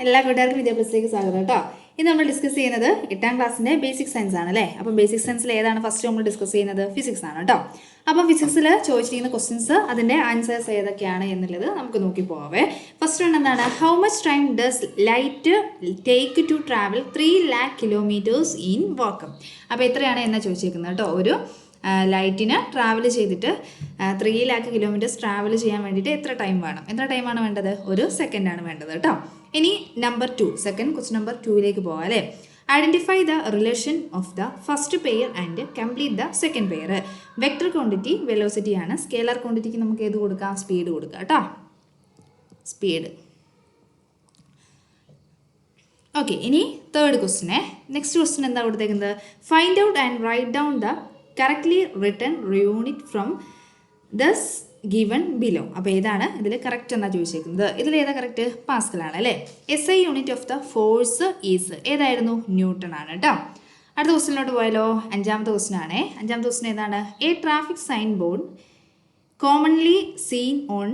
എല്ലാ കൂട്ടുകാർക്കും വിദ്യാഭ്യാസത്തിലേക്ക് സ്വാഗതം കേട്ടോ. ഇന്ന് നമ്മൾ ഡിസ്കസ് ചെയ്യുന്നത് 8ാം ക്ലാസ്സിൻ്റെ ബേസിക് സയൻസ് ആണ് അല്ലേ. അപ്പം ബേസിക് സയൻസിൽ ഏതാണ് ഫസ്റ്റ് നമ്മൾ ഡിസ്കസ് ചെയ്യുന്നത്? ഫിസിക്സ് ആണ് കേട്ടോ. അപ്പം ഫിസിക്സിൽ ചോദിച്ചിരിക്കുന്ന ക്വസ്റ്റ്യൻസ് അതിൻ്റെ ആൻസേഴ്സ് ഏതൊക്കെയാണ് എന്നുള്ളത് നമുക്ക് നോക്കി പോവേ. ഫസ്റ്റ് വൺ എന്താണ്? How much time does light take to travel 3 lakh kilometres in vacuum? അപ്പോൾ എത്രയാണ് എന്ന് ചോദിച്ചേക്കുന്നത് കേട്ടോ. ഒരു ലൈറ്റിന് ട്രാവൽ ചെയ്തിട്ട് 3 lakh കിലോമീറ്റേഴ്സ് ട്രാവൽ ചെയ്യാൻ വേണ്ടിയിട്ട് എത്ര ടൈമാണ് വേണ്ടത്? 1 സെക്കൻഡാണ് വേണ്ടത് കേട്ടോ. ഇനി നമ്പർ 2, സെക്കൻഡ് ക്വസ്റ്റ്യൻ നമ്പർ 2ലേക്ക് പോകാം അല്ലേ. Identify the relation of the first pair and complete the second pair. Vector quantity velocity ആണ്. സ്കേലർ ക്വാണ്ടിറ്റിക്ക് നമുക്ക് ഏത് കൊടുക്കാം? സ്പീഡ് കൊടുക്കാം കേട്ടോ. സ്പീഡ്. ഓക്കെ, ഇനി തേർഡ് ക്വസ്റ്റ്യനെ. നെക്സ്റ്റ് ക്വസ്റ്റ്യൻ എന്താ കൊടുത്തേക്കുന്നത്? Find out and write down the correctly written unit from those given below. അപ്പോൾ ഏതാണ് ഇതിൽ കറക്റ്റ് എന്നാണ് ചോദിച്ചേക്കുന്നത്? ഇതിൽ ഏതാ കറക്റ്റ്? പാസ്കലാണ് അല്ലേ. SI unit of the force is ഏതായിരുന്നു? ന്യൂട്ടൺ ആണ് കേട്ടോ. അടുത്ത ക്വസ്റ്റ്യനിലോട്ട് പോയാലോ. 5ാമത്തെ ക്വസ്റ്റ്യൻ ആണേ. 5ാമത്തെ ക്വസ്റ്റ്യൻ ഏതാണ്? A traffic sign board commonly seen on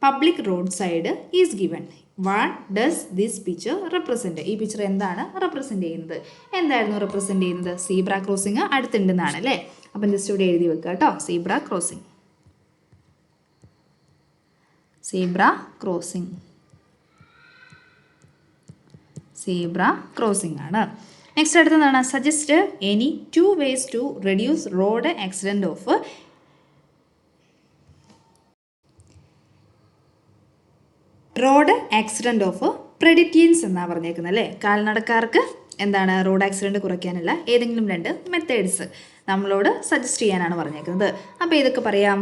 public road side is given. What does this picture represent? ഈ പിക്ചർ എന്താണ് റെപ്രസെൻറ്റ് ചെയ്യുന്നത്? എന്തായിരുന്നു റെപ്രസെൻറ്റ് ചെയ്യുന്നത്? സീബ്ര ക്രോസിങ് അടുത്തുണ്ടെന്നാണ് അല്ലേ. അപ്പം ജസ്റ്റ് ഇവിടെ എഴുതി വെക്കുക കേട്ടോ. Zebra crossing. Zebra crossing. Zebra crossing ആണ്. നെക്സ്റ്റ് അടുത്തതാണ് suggest any 2 ways to reduce road accident of pedestrians എന്നാണ് പറഞ്ഞേക്കുന്നത് അല്ലേ. കാൽനടക്കാർക്ക് എന്താണ് റോഡ് ആക്സിഡൻറ്റ് കുറയ്ക്കാനുള്ള ഏതെങ്കിലും 2 മെത്തേഡ്സ് നമ്മളോട് സജസ്റ്റ് ചെയ്യാനാണ് പറഞ്ഞേക്കുന്നത്. അപ്പോൾ ഇതൊക്കെ പറയാം.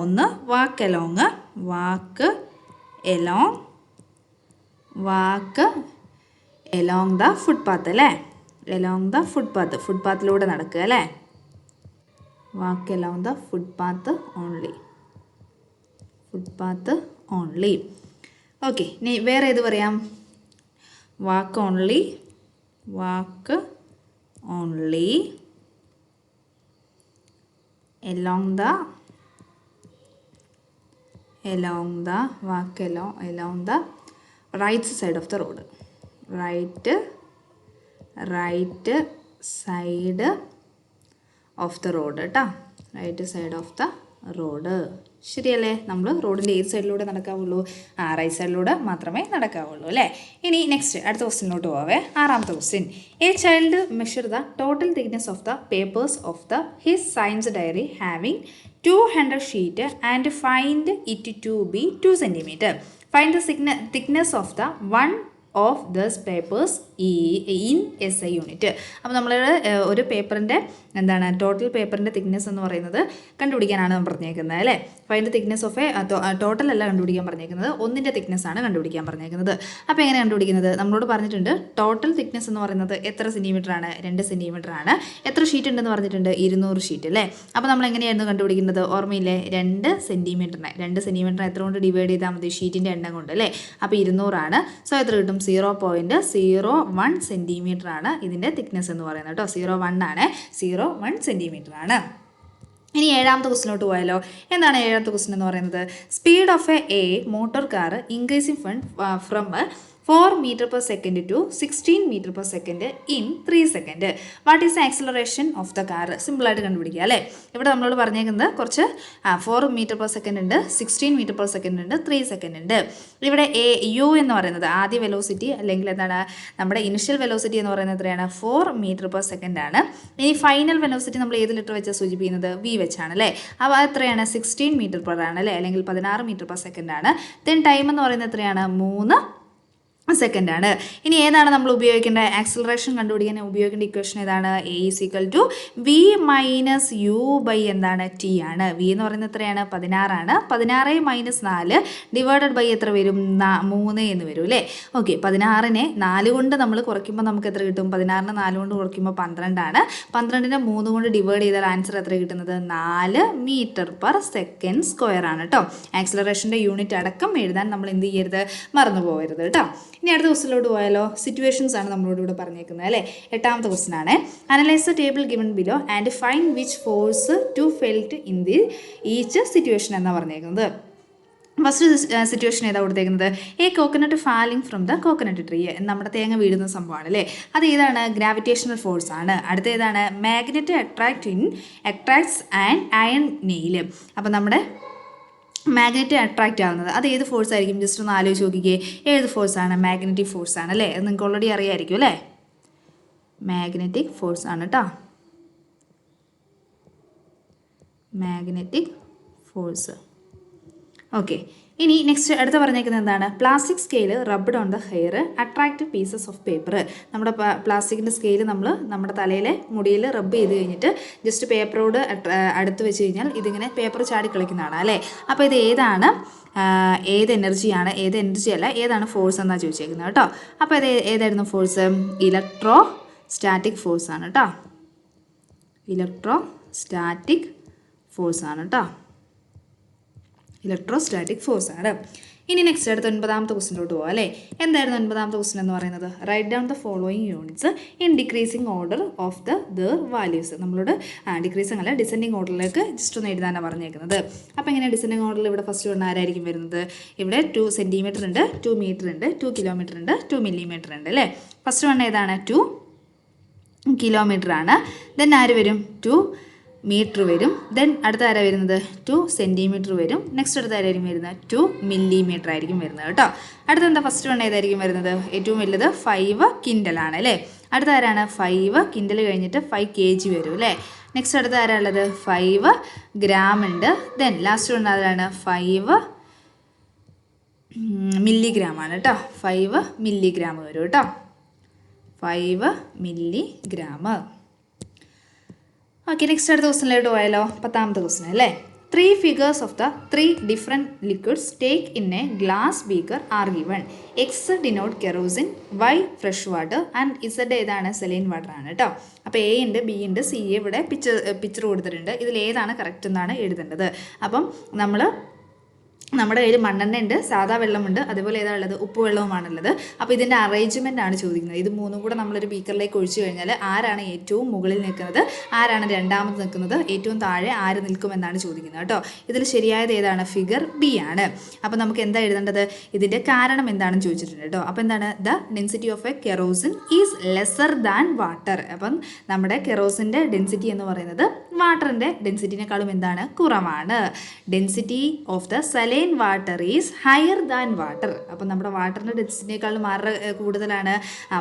ഒന്ന് വാക്ക് എലോങ് ദ ഫുട്പാത്ത് അല്ലേ. എലോങ് ദ ഫുട്പാത്തിലൂടെ നടക്കുക അല്ലേ. Walk along the footpath only. Okay, ഇനി വേറെ ഏത് പറയാം? Walk only along the right side of the road. right side of the road കേട്ടോ. Right side of the road. ശരിയല്ലേ? നമ്മൾ റോഡിൻ്റെ ഏത് സൈഡിലൂടെ നടക്കാവുള്ളൂ? റൈറ്റ് സൈഡിലൂടെ മാത്രമേ നടക്കാവുള്ളൂ അല്ലേ. ഇനി നെക്സ്റ്റ് അടുത്ത ക്വസ്റ്റ്യനിലോട്ട് പോവേ. 6ാമത്തെ question. A child measure the total thickness of the papers of the his science diary having 200 sheet and find it to be 2 centimeter. Find the thickness of the one of those papers in SI unit. അപ്പോൾ നമ്മൾ ഒരു പേപ്പറിൻ്റെ എന്താണ് total പേപ്പറിൻ്റെ thickness എന്ന് പറയുന്നത് കണ്ടുപിടിക്കാനാണ് പറഞ്ഞേക്കുന്നത് അല്ലേ. ഫൈൻഡ് തിക്നെസ് ഓഫ് ടോട്ടൽ അല്ല കണ്ടുപിടിക്കാൻ പറഞ്ഞേക്കുന്നത്, ഒന്നിൻ്റെ തിക്നെസ് ആണ് കണ്ടുപിടിക്കാൻ പറഞ്ഞേക്കുന്നത്. അപ്പോൾ എങ്ങനെ കണ്ടുപിടിക്കുന്നത്? നമ്മളോട് പറഞ്ഞിട്ടുണ്ട് ടോട്ടൽ തിക്നെസ് എന്ന് പറയുന്നത് എത്ര സെൻറ്റിമീറ്റർ ആണ്? 2 centimeter ആണ്. എത്ര ഷീറ്റ് ഉണ്ടെന്ന് പറഞ്ഞിട്ടുണ്ട്? 200 ഷീറ്റ് അല്ലേ. അപ്പോൾ നമ്മൾ എങ്ങനെയായിരുന്നു കണ്ടുപിടിക്കുന്നത്? ഓർമ്മയില്ലേ? 2 centimeter എത്ര കൊണ്ട് ഡിവൈഡ് ചെയ്താൽ മതി? ഷീറ്റിൻ്റെ എണ്ണം കൊണ്ട് അല്ലേ. അപ്പോൾ 200 ആണ്. സോ എത്ര കിട്ടും? 0.01 centimeter ആണ് ഇതിൻ്റെ തിക്നെസ് എന്ന് പറയുന്നത് കേട്ടോ. 0.1 ആണ്. 0.1 centimeter ആണ്. ഇനി 7ാമത്തെ ക്വസ്റ്റിനോട്ട് പോയാലോ. എന്താണ് 7ാമത്തെ ക്വസ്റ്റ്യൻ എന്ന് പറയുന്നത്? Speed of A motor car increasing from 4 meter per second to 16 meter per second in 3 seconds. What is the acceleration of the car? സിമ്പിളായിട്ട് കണ്ടുപിടിക്കുക അല്ലേ. ഇവിടെ നമ്മളോട് പറഞ്ഞേക്കുന്നത് കുറച്ച് 4 meter per second ഉണ്ട്, 16 meter per second ഉണ്ട്, 3 seconds ഉണ്ട്. ഇവിടെ U എന്ന് പറയുന്നത് ആദ്യ വെലോസിറ്റി അല്ലെങ്കിൽ എന്താണ് നമ്മുടെ ഇനിഷ്യൽ വെലോസിറ്റി എന്ന് പറയുന്നത് എത്രയാണ്? 4 meter per second ആണ്. ഇനി ഫൈനൽ വെലോസിറ്റി നമ്മൾ ഏത് ലിറ്റർ വെച്ചാണ് സൂചിപ്പിക്കുന്നത്? V വെച്ചാണ് അല്ലേ. അപ്പോൾ എത്രയാണ്? 16 meter per ആണ് അല്ലേ, അല്ലെങ്കിൽ 16 meter per second ആണ്. ദെൻ ടൈം എന്ന് പറയുന്നത് എത്രയാണ്? 3 സെക്കൻഡ് ആണ്. ഇനി ഏതാണ് നമ്മൾ ഉപയോഗിക്കേണ്ട? ആക്സിലറേഷൻ കണ്ടുപിടിക്കാൻ ഉപയോഗിക്കേണ്ട ഇക്വേഷൻ ഏതാണ്? A = V - U / എന്താണ്? T ആണ്. V എന്ന് പറയുന്നത് എത്രയാണ്? 16 ആണ്. 16 - 4 ഡിവൈഡഡ് ബൈ എത്ര വരും? 3 എന്ന് വരും അല്ലേ. ഓക്കെ, 16നെ 4 കൊണ്ട് നമ്മൾ കുറയ്ക്കുമ്പോൾ നമുക്ക് എത്ര കിട്ടും? 16നെ 4 കൊണ്ട് കുറയ്ക്കുമ്പോൾ 12 ആണ്. 12നെ 3 കൊണ്ട് ഡിവൈഡ് ചെയ്താൽ ആൻസർ എത്ര കിട്ടുന്നത്? 4 meter per second square ആണ് കേട്ടോ. ആക്സിലറേഷൻ്റെ യൂണിറ്റ് അടക്കം എഴുതാൻ നമ്മൾ എന്ത് ചെയ്യരുത്? മറന്നു പോകരുത് കേട്ടോ. ഇനി അടുത്ത ക്വസ്റ്റിലോട്ട് പോയാലോ. സിറ്റുവേഷൻസ് ആണ് നമ്മളോട് ഇവിടെ പറഞ്ഞേക്കുന്നത് അല്ലേ. 8ാമത്തെ ക്വസ്റ്റ്യൻ ആണ്. Analyse the table given below and find which force to felt in the each situation എന്നാണ് പറഞ്ഞേക്കുന്നത്. ഫസ്റ്റ് സിറ്റുവേഷൻ ഏതാ കൊടുത്തേക്കുന്നത്? A coconut falling from the coconut tree. നമ്മുടെ തേങ്ങ വീഴുന്ന സംഭവമാണ് അല്ലേ? അത് ഏതാണ്? ഗ്രാവിറ്റേഷണൽ ഫോഴ്സ് ആണ്. അടുത്ത ഏതാണ്? Magnet attracts and iron nail. അപ്പം നമ്മുടെ മാഗ്നറ്റ് അട്രാക്റ്റ് ആവുന്നത് അത് ഏത് ഫോഴ്സ് ആയിരിക്കും? ജസ്റ്റ് ഒന്ന് ആലോചിച്ച് നോക്കിക്കേ. ഏത് ഫോഴ്സാണ്? മാഗ്നറ്റിക് ഫോഴ്സ് ആണ് അല്ലേ? അത് നിങ്ങൾക്ക് ഓൾറെഡി അറിയാമായിരിക്കും അല്ലേ? മാഗ്നറ്റിക് ഫോഴ്സ് ആണ് കേട്ടോ. Magnetic force. ഓക്കെ, ഇനി നെക്സ്റ്റ് അടുത്ത പറഞ്ഞേക്കുന്നത് എന്താണ്? Plastic scale rubbed on the hair attract pieces of paper. നമ്മുടെ പ്ലാസ്റ്റിക്കിൻ്റെ സ്കെയിൽ നമ്മൾ നമ്മുടെ തലയിലെ മുടിയിൽ റബ്ബ് ചെയ്ത് കഴിഞ്ഞിട്ട് ജസ്റ്റ് പേപ്പറോട് അടുത്ത് വെച്ച് കഴിഞ്ഞാൽ ഇതിങ്ങനെ പേപ്പർ ചാടി കളിക്കുന്നതാണ് അല്ലേ? അപ്പോൾ ഇത് ഏതാണ്? ഏത് എനർജിയാണ്? ഏത് എനർജി അല്ല, ഏതാണ് ഫോഴ്സ് എന്നാണ് ചോദിച്ചേക്കുന്നത് കേട്ടോ. അപ്പോൾ ഇത് ഏതായിരുന്നു ഫോഴ്സ്? ഇലക്ട്രോ സ്റ്റാറ്റിക് ഫോഴ്സ് ആണ് കേട്ടോ. ഇലക്ട്രോ സ്റ്റാറ്റിക് ഫോഴ്സ് ആണ് കേട്ടോ. ഇലക്ട്രോസ്റ്റാറ്റിക് ഫോഴ്സ് ആണ്. ഇനി നെക്സ്റ്റ് അടുത്ത 9ാമത്തെ ക്വസ്റ്റിനോട്ട് പോകാം അല്ലേ? എന്തായിരുന്നു 9ാമത്തെ ക്വസ്റ്റൻ എന്ന് പറയുന്നത്? Write down the following units in decreasing order of their values. നമ്മളോട് ഡിക്രീസിങ് അല്ല, ഡിസെൻഡിങ് ഓർഡറിലേക്ക് ജസ്റ്റ് ഒന്ന് എഴുതാനാണ് പറഞ്ഞേക്കുന്നത്. അപ്പോൾ എങ്ങനെ ഡിസെൻഡിങ് ഓർഡറിൽ ഇവിടെ ഫസ്റ്റ് വൺ ആരായിരിക്കും വരുന്നത്? ഇവിടെ 2 സെൻറ്റിമീറ്റർ ഉണ്ട്, 2 മീറ്റർ ഉണ്ട്, 2 കിലോമീറ്റർ ഉണ്ട്, 2 മില്ലിമീറ്റർ ഉണ്ട് അല്ലേ? ഫസ്റ്റ് വൺ ഏതാണ്? 2 കിലോമീറ്റർ ആണ്. ദെൻ ആര് വരും? 2 മീറ്റർ വരും. ദെൻ അടുത്ത ആരാ വരുന്നത്? 2 സെൻറ്റിമീറ്റർ വരും. നെക്സ്റ്റ് അടുത്ത ആരായിരിക്കും വരുന്നത്? 2 മില്ലിമീറ്റർ ആയിരിക്കും വരുന്നത് കേട്ടോ. അടുത്ത എന്താ? ഫസ്റ്റ് വൺ ഏതായിരിക്കും വരുന്നത്? ഏറ്റവും വലുത് 5 കിൻഡലാണ് അല്ലേ? അടുത്ത ആരാണ്? 5 കിൻഡൽ കഴിഞ്ഞിട്ട് 5 kg വരും അല്ലേ? നെക്സ്റ്റ് അടുത്ത ആരാളുള്ളത്? 5 ഗ്രാം ഉണ്ട്. ദെൻ ലാസ്റ്റ് വൺ ആരാണ്? 5 മില്ലിഗ്രാം ആണ് കേട്ടോ. 5 മില്ലിഗ്രാം വരും കേട്ടോ. 5 മില്ലിഗ്രാം. ഓക്കെ, നെക്സ്റ്റ് അടുത്ത ക്വസ്റ്റനിലോട്ട് പോയാലോ? 10ാമത്തെ ക്വസ്റ്റൻ അല്ലേ? 3 figures of the 3 different liquids take in a glass beaker are given. X denote kerosene, Y fresh water and Z ഏതാണ്? സെലൈൻ വാട്ടർ ആണ് കേട്ടോ. അപ്പോൾ എ ഉണ്ട്, ബി ഉണ്ട്, സി ഇവിടെ പിക്ചർ കൊടുത്തിട്ടുണ്ട്. ഇതിൽ ഏതാണ് കറക്റ്റ് എന്നാണ് എഴുതേണ്ടത്. അപ്പം നമ്മുടെ കയ്യിൽ മണ്ണെണ്ണ ഉണ്ട്, സാധാ വെള്ളമുണ്ട്, അതുപോലെ ഏതാ ഉള്ളത്? ഉപ്പ് വെള്ളവുമാണുള്ളത്. അപ്പോൾ ഇതിൻ്റെ അറേഞ്ച്മെൻ്റ് ആണ് ചോദിക്കുന്നത്. ഇത് മൂന്നും കൂടെ നമ്മളൊരു ബീക്കറിലേക്ക് ഒഴിച്ചു കഴിഞ്ഞാൽ ആരാണ് ഏറ്റവും മുകളിൽ നിൽക്കുന്നത്, ആരാണ് രണ്ടാമത് നിൽക്കുന്നത്, ഏറ്റവും താഴെ ആര് നിൽക്കുമെന്നാണ് ചോദിക്കുന്നത് കേട്ടോ. ഇതിൽ ശരിയായത് ഏതാണ്? ഫിഗർ ബി ആണ്. അപ്പോൾ നമുക്ക് എന്താ എഴുതേണ്ടത്? ഇതിൻ്റെ കാരണം എന്താണെന്ന് ചോദിച്ചിട്ടുണ്ട് കേട്ടോ. അപ്പോൾ എന്താണ്? The density of a kerosene is lesser than water. അപ്പം നമ്മുടെ കെറോസിൻ്റെ ഡെൻസിറ്റി എന്ന് പറയുന്നത് വാട്ടറിൻ്റെ ഡെൻസിറ്റിനേക്കാളും എന്താണ്? കുറവാണ്. Density of the saline water is higher than water. അപ്പം നമ്മുടെ വാട്ടറിൻ്റെ ഡെൻസിറ്റിനേക്കാളും ആറ് കൂടുതലാണ്?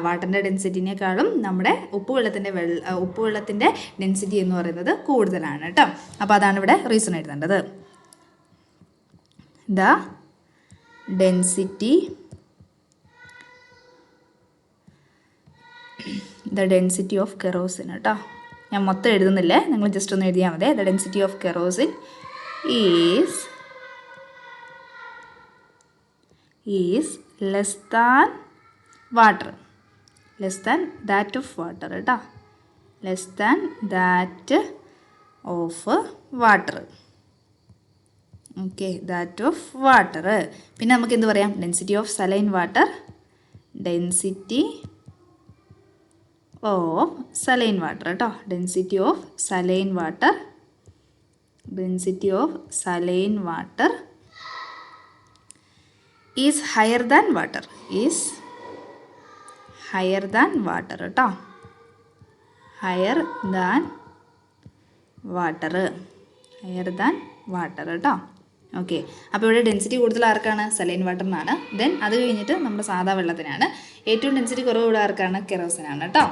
വാട്ടറിൻ്റെ ഡെൻസിറ്റിനേക്കാളും നമ്മുടെ ഉപ്പുവെള്ളത്തിൻ്റെ ഡെൻസിറ്റി എന്ന് പറയുന്നത് കൂടുതലാണ് കേട്ടോ. അപ്പോൾ അതാണ് ഇവിടെ റീസൺ എഴുതേണ്ടത്. ദ ഡെൻസിറ്റി ഓഫ് കെറോസിൻ കേട്ടോ. ഞാൻ മൊത്തം എഴുതുന്നില്ലേ, നിങ്ങൾ ജസ്റ്റ് ഒന്ന് എഴുതിയാൽ മതി. The density of kerosene is less than water, less than that of water കേട്ടോ. Less than that of water. Okay, that of water. പിന്നെ നമുക്ക് എന്ത് പറയാം? Density of saline water, density of saline water കേട്ടോ. Density of saline water, density of saline water is higher than water, is higher than water കേട്ടോ. Higher than water, higher than water കേട്ടോ. Okay, അപ്പോൾ ഇവിടെ density കൂടുതൽ ആർക്കാണ്? Saline വാട്ടറിനാണ്. Then അത് കഴിഞ്ഞിട്ട് നമ്മുടെ സാധാ വെള്ളത്തിനാണ്. ഏറ്റവും ഡെൻസിറ്റി കുറവ് ഇവിടെ ആർക്കാണ്? കെറോസിനാണ് കേട്ടോ.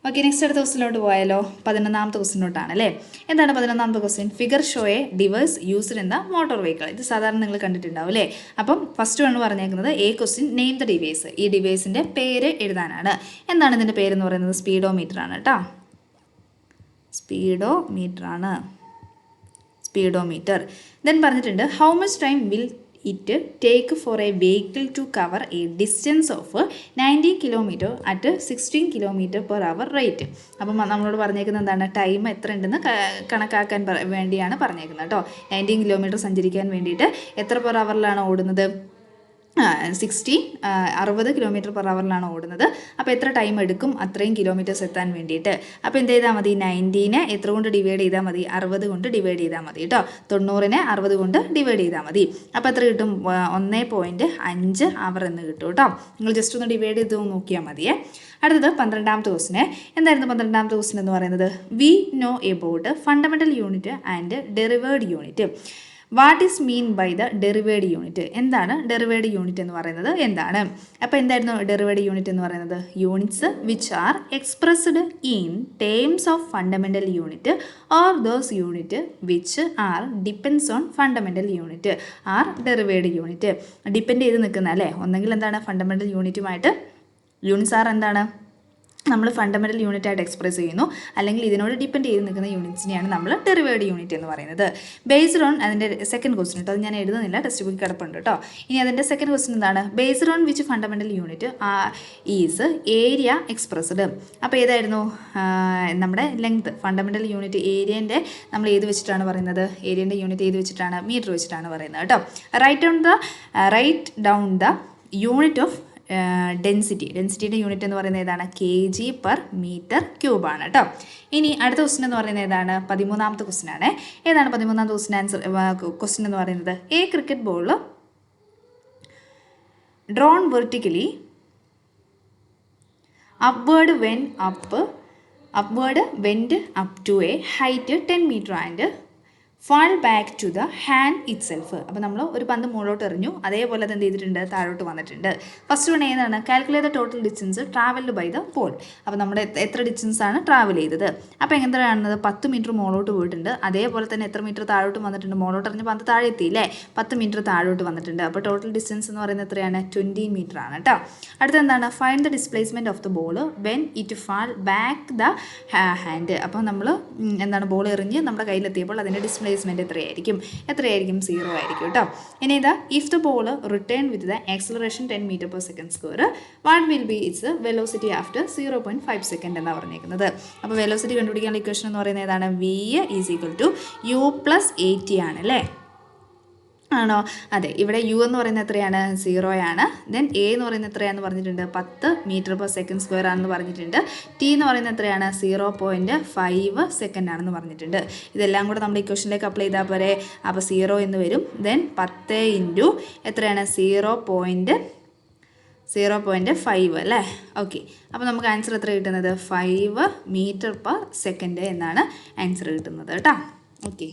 ഓക്കെ, നെക്സ്റ്റ് അടുത്ത ക്വസ്റ്റിനോട്ട് പോയാലോ? 11ാമത്തെ ക്വസ്റ്റിനോട്ടാണ് അല്ലേ? എന്താണ് 11ാമത്തെ question? Figure show a device used in the motor vehicle. ഇത് സാധാരണ നിങ്ങൾ കണ്ടിട്ടുണ്ടാവും അല്ലേ? അപ്പം ഫസ്റ്റ് വൺ പറഞ്ഞേക്കുന്നത് a question name the device. ഈ ഡിവൈസിൻ്റെ പേര് എഴുതാനാണ്. എന്താണ് ഇതിൻ്റെ പേരെന്ന് പറയുന്നത്? സ്പീഡോമീറ്റർ ആണ് കേട്ടോ. സ്പീഡോമീറ്റർ. ദെൻ പറഞ്ഞിട്ടുണ്ട് how much time will it take for a vehicle to cover a distance of 90 kilometre at 16 km/h rate. അപ്പം നമ്മളോട് പറഞ്ഞേക്കുന്നത് എന്താണ്? ടൈം എത്ര ഉണ്ടെന്ന് കണക്കാക്കാൻ വേണ്ടിയാണ് പറഞ്ഞേക്കുന്നത് കേട്ടോ. 90 കിലോമീറ്റർ സഞ്ചരിക്കാൻ വേണ്ടിയിട്ട് എത്ര പെർ അവറിലാണ് ഓടുന്നത്? 60 km/h ഓടുന്നത്. അപ്പോൾ എത്ര ടൈം എടുക്കും അത്രയും കിലോമീറ്റേഴ്സ് എത്താൻ വേണ്ടിയിട്ട്? അപ്പോൾ എന്ത് ചെയ്താൽ മതി? 90നെ എത്ര കൊണ്ട് ഡിവൈഡ് ചെയ്താൽ മതി? 60 കൊണ്ട് ഡിവൈഡ് ചെയ്താൽ മതി കേട്ടോ. 90നെ 60 കൊണ്ട് ഡിവൈഡ് ചെയ്താൽ മതി. അപ്പോൾ എത്ര കിട്ടും? 1.5 അവർ എന്ന് കിട്ടും കേട്ടോ. നിങ്ങൾ ജസ്റ്റ് ഒന്ന് ഡിവൈഡ് ചെയ്ത് നോക്കിയാൽ മതിയേ. അടുത്തത് 12ാമത്തെ ക്വസ്റ്റിന്. എന്തായിരുന്നു 12ാമത്തെ ക്വസ്റ്റിൻ എന്ന് പറയുന്നത്? We know about fundamental unit and derived unit. What is mean by the derived unit? എന്താണ് ഡെറിവേഡ് യൂണിറ്റ് എന്ന് പറയുന്നത്? എന്താണ്? അപ്പോൾ എന്തായിരുന്നു ഡെറിവേഡ് യൂണിറ്റ് എന്ന് പറയുന്നത്? Units which are expressed in terms of fundamental unit or those unit which are depends on fundamental unit are derived unit. Depend ചെയ്ത് നിൽക്കുന്ന അല്ലേ, ഒന്നെങ്കിൽ എന്താണ് ഫണ്ടമെൻ്റൽ യൂണിറ്റുമായിട്ട്, യൂണിറ്റ്സ് ആർ എന്താണ് നമ്മൾ ഫണ്ടമെൻ്റൽ യൂണിറ്റ് ആയിട്ട് എക്സ്പ്രസ് ചെയ്യുന്നു, അല്ലെങ്കിൽ ഇതിനോട് ഡിപ്പെൻഡ് ചെയ്ത് നിൽക്കുന്ന യൂണിറ്റ്സിനെയാണ് നമ്മൾ ഡെറിവേഡ് യൂണിറ്റ് എന്ന് പറയുന്നത്. ബേസ്ഡ് ഓൺ അതിൻ്റെ സെക്കൻഡ് ക്വസ്റ്റൻ കേട്ടോ, അത് ഞാൻ എഴുതുന്നില്ല, ടെക്സ്റ്റ് ബുക്ക് കിടപ്പുണ്ട് കേട്ടോ. ഇനി അതിൻ്റെ സെക്കൻഡ് ക്വസ്റ്റൻ എന്താണ്? Based on which fundamental unit is area expressed. അപ്പോൾ ഏതായിരുന്നു നമ്മുടെ ലെങ്ത്? ഫണ്ടമെൻ്റൽ യൂണിറ്റ് ഏരിയൻ്റെ നമ്മൾ ഏത് വെച്ചിട്ടാണ് പറയുന്നത്? ഏരിയൻ്റെ യൂണിറ്റ് ഏത് വെച്ചിട്ടാണ്? മീറ്റർ വെച്ചിട്ടാണ് പറയുന്നത് കേട്ടോ. Write down the unit of ഡെൻസിറ്റിയുടെ യൂണിറ്റ് എന്ന് പറയുന്നത് ഏതാണ്? kg/m³ ആണ് കേട്ടോ. ഇനി അടുത്ത ക്വസ്റ്റൻ എന്ന് പറയുന്നത് ഏതാണ്? 13ാമത്തെ ക്വസ്റ്റൻ ആണ്. ഏതാണ് 13ാമത്തെ ക്വസ്റ്റൻ എന്ന് പറയുന്നത്? A cricket ball drone vertically upward went up to a height 10 meter and fall back to the hand itself. അപ്പോൾ നമ്മൾ ഒരു പന്ത് മുകളിലോട്ട് എറിഞ്ഞു, അതേപോലെ അത് എന്ത് ചെയ്തിട്ടുണ്ട്? താഴോട്ട് വന്നിട്ടുണ്ട്. ഫസ്റ്റ് വൺ ഏതാണ്? Calculate the total distance travelled by the ball. അപ്പോൾ നമ്മുടെ എത്ര ഡിസ്റ്റൻസ് ആണ് ട്രാവൽ ചെയ്തത്? അപ്പോൾ എങ്ങനെ കാണുന്നത്? 10 മീറ്റർ മുകളിലോട്ട് പോയിട്ടുണ്ട്, അതേപോലെ തന്നെ എത്ര മീറ്റർ താഴോട്ട് വന്നിട്ടുണ്ട്? മുകളിലോട്ട് എറിഞ്ഞ് പന്ത് താഴെ എത്തിയില്ലേ? 10 മീറ്റർ താഴോട്ട് വന്നിട്ടുണ്ട്. അപ്പോൾ ടോട്ടൽ ഡിസ്റ്റൻസ് എന്ന് പറയുന്നത് എത്രയാണ്? 20 മീറ്റർ ആണ് കേട്ടോ. അടുത്ത എന്താണ്? Find the displacement of the ball when it fall back the hand. അപ്പോൾ നമ്മൾ എന്താണ് ബോൾ എറിഞ്ഞ് നമ്മുടെ കയ്യിലെത്തിയപ്പോൾ അതിൻ്റെ ഡിസ്പ്ലേസ്മെൻറ്റ് എത്രയായിരിക്കും? 0 ആയിരിക്കും കേട്ടോ. ഇനി ഇതാ, if the ball return with the acceleration 10 m/s², what will be it's velocity after 0.5 second എന്നാണ് പറഞ്ഞേക്കുന്നത്. അപ്പോൾ വെലോസിറ്റി കണ്ടുപിടിക്കാനുള്ള ഇക്വേഷൻ എന്ന് പറയുന്നത് ഏതാണ്? v = u + at ആണ് അല്ലേ? ആണോ? അതെ, ഇവിടെ യു എന്ന് പറയുന്നത് എത്രയാണ്? 0 ആണ്. ദെൻ എ എന്ന് പറയുന്നത് എത്രയാണെന്ന് പറഞ്ഞിട്ടുണ്ട്? 10 m/s² ആണെന്ന് പറഞ്ഞിട്ടുണ്ട്. ടി എന്ന് പറയുന്നത് എത്രയാണ്? 0.5 സെക്കൻഡ് ആണെന്ന് പറഞ്ഞിട്ടുണ്ട്. ഇതെല്ലാം കൂടെ നമ്മുടെ ഇക്വേഷനിലേക്ക് അപ്ലൈ ചെയ്താൽ പോരെ. അപ്പോൾ 0 എന്ന് വരും. ദെൻ 10 × എത്രയാണ്? 0.5 അല്ലേ? ഓക്കെ, അപ്പോൾ നമുക്ക് ആൻസർ എത്ര കിട്ടുന്നത്? 5 m/s എന്നാണ് ആൻസർ കിട്ടുന്നത് കേട്ടോ. ഓക്കെ.